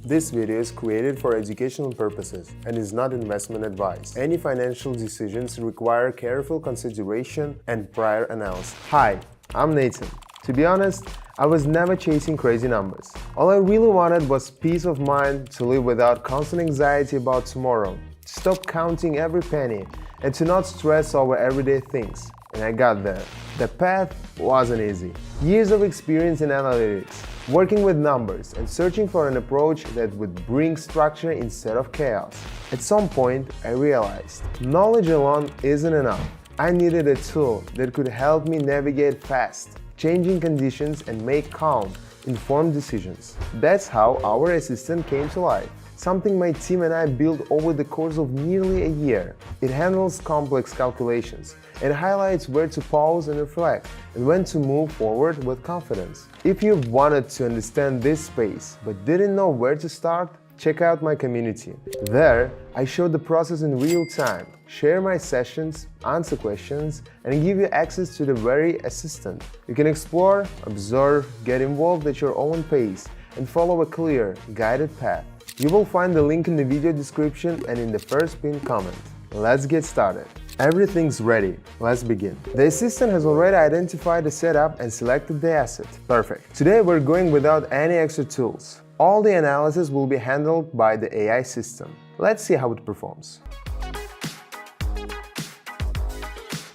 This video is created for educational purposes and is not investment advice. Any financial decisions require careful consideration and prior analysis. Hi, I'm Nathan. To be honest, I was never chasing crazy numbers. All I really wanted was peace of mind, to live without constant anxiety about tomorrow, to stop counting every penny, and to not stress over everyday things. And I got there. The path wasn't easy. Years of experience in analytics, working with numbers, and searching for an approach that would bring structure instead of chaos. At some point, I realized knowledge alone isn't enough. I needed a tool that could help me navigate fast, changing conditions and make calm, informed decisions. That's how our assistant came to life. Something my team and I built over the course of nearly a year. It handles complex calculations and highlights where to pause and reflect, and when to move forward with confidence. If you've wanted to understand this space but didn't know where to start, check out my community. There, I show the process in real time, share my sessions, answer questions, and give you access to the very assistant. You can explore, observe, get involved at your own pace, and follow a clear, guided path. You will find the link in the video description and in the first pinned comment. Let's get started. Everything's ready. Let's begin. The assistant has already identified the setup and selected the asset. Perfect. Today we're going without any extra tools. All the analysis will be handled by the AI system. Let's see how it performs.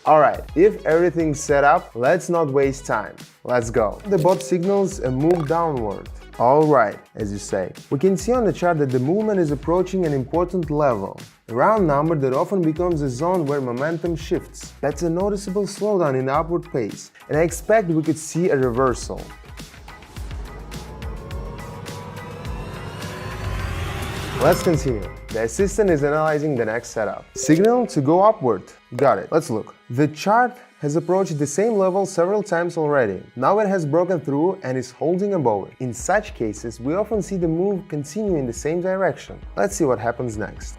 Alright, if everything's set up, let's not waste time. Let's go. The bot signals a move downward. Alright, as you say. We can see on the chart that the movement is approaching an important level, a round number that often becomes a zone where momentum shifts. That's a noticeable slowdown in the upward pace, and I expect we could see a reversal. Let's continue. The assistant is analyzing the next setup. Signal to go upward. Got it. Let's look. The chart has approached the same level several times already. Now it has broken through and is holding above it. In such cases, we often see the move continue in the same direction. Let's see what happens next.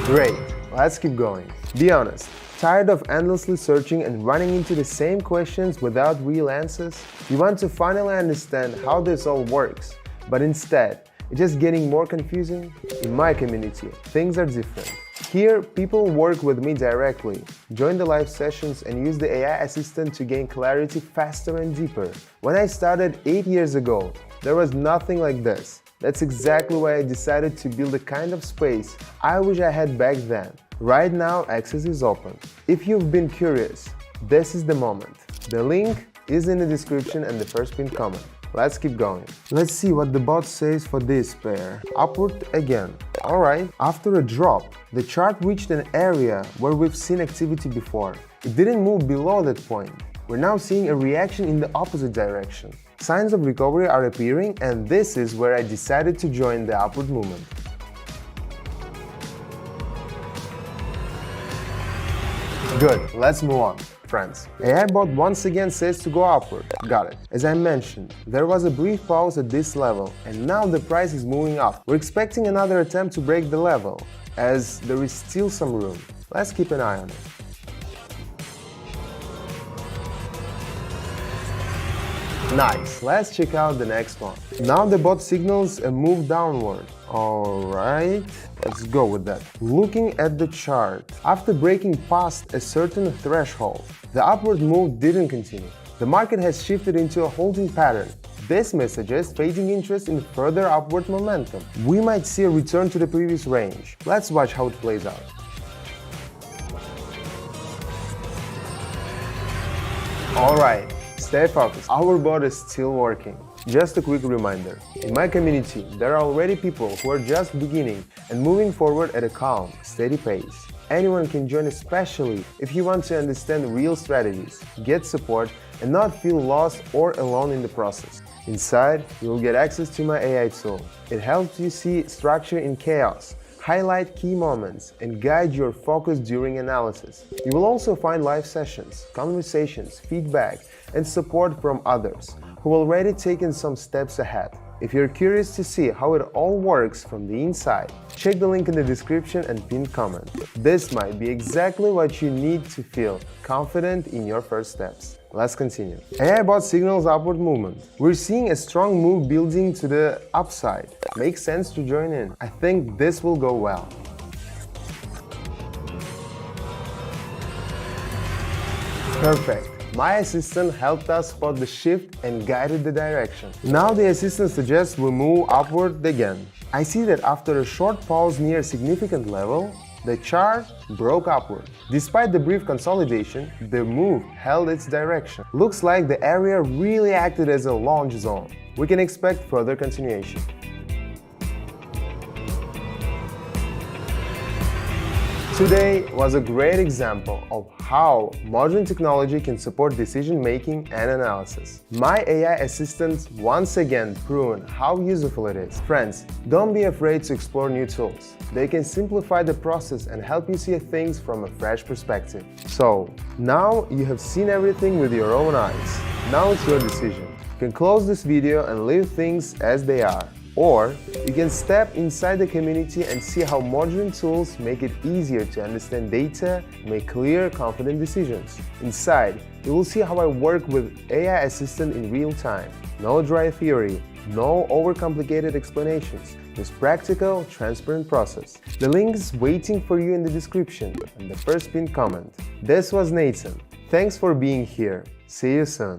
Great. Let's keep going. Be honest. Tired of endlessly searching and running into the same questions without real answers? You want to finally understand how this all works, but instead, it's just getting more confusing? In my community, things are different. Here, people work with me directly, join the live sessions, and use the AI assistant to gain clarity faster and deeper. When I started 8 years ago, there was nothing like this. That's exactly why I decided to build the kind of space I wish I had back then. Right now, access is open. If you've been curious, this is the moment. The link is in the description and the first pinned comment. Let's keep going. Let's see what the bot says for this pair. Upward again. Alright, after a drop, the chart reached an area where we've seen activity before. It didn't move below that point. We're now seeing a reaction in the opposite direction. Signs of recovery are appearing, and this is where I decided to join the upward movement. Good, let's move on. Friends. AI bot once again says to go upward. Got it. As I mentioned, there was a brief pause at this level, and now the price is moving up. We're expecting another attempt to break the level, as there is still some room. Let's keep an eye on it. Nice. Let's check out the next one. Now the bot signals a move downward. Alright, let's go with that. Looking at the chart, after breaking past a certain threshold, the upward move didn't continue. The market has shifted into a holding pattern. This may suggest fading interest in further upward momentum. We might see a return to the previous range. Let's watch how it plays out. Alright, stay focused. Our bot is still working. Just a quick reminder, in my community, there are already people who are just beginning and moving forward at a calm, steady pace. Anyone can join, especially if you want to understand real strategies, get support, and not feel lost or alone in the process. Inside, you will get access to my AI tool. It helps you see structure in chaos, highlight key moments, and guide your focus during analysis. You will also find live sessions, conversations, feedback, and support from others who already taken some steps ahead. If you're curious to see how it all works from the inside, check the link in the description and pinned comment. This might be exactly what you need to feel confident in your first steps. Let's continue. AI bot signals upward movement. We're seeing a strong move building to the upside. Makes sense to join in. I think this will go well. Perfect. My assistant helped us spot the shift and guided the direction. Now the assistant suggests we move upward again. I see that after a short pause near a significant level, the chart broke upward. Despite the brief consolidation, the move held its direction. Looks like the area really acted as a launch zone. We can expect further continuation. Today was a great example of how modern technology can support decision-making and analysis. My AI assistant once again proven how useful it is. Friends, don't be afraid to explore new tools. They can simplify the process and help you see things from a fresh perspective. So, now you have seen everything with your own eyes. Now it's your decision. You can close this video and leave things as they are. Or you can step inside the community and see how modern tools make it easier to understand data, make clear, confident decisions. Inside, you will see how I work with AI Assistant in real time. No dry theory, no overcomplicated explanations, just practical, transparent process. The link is waiting for you in the description and the first pinned comment. This was Nathan. Thanks for being here. See you soon.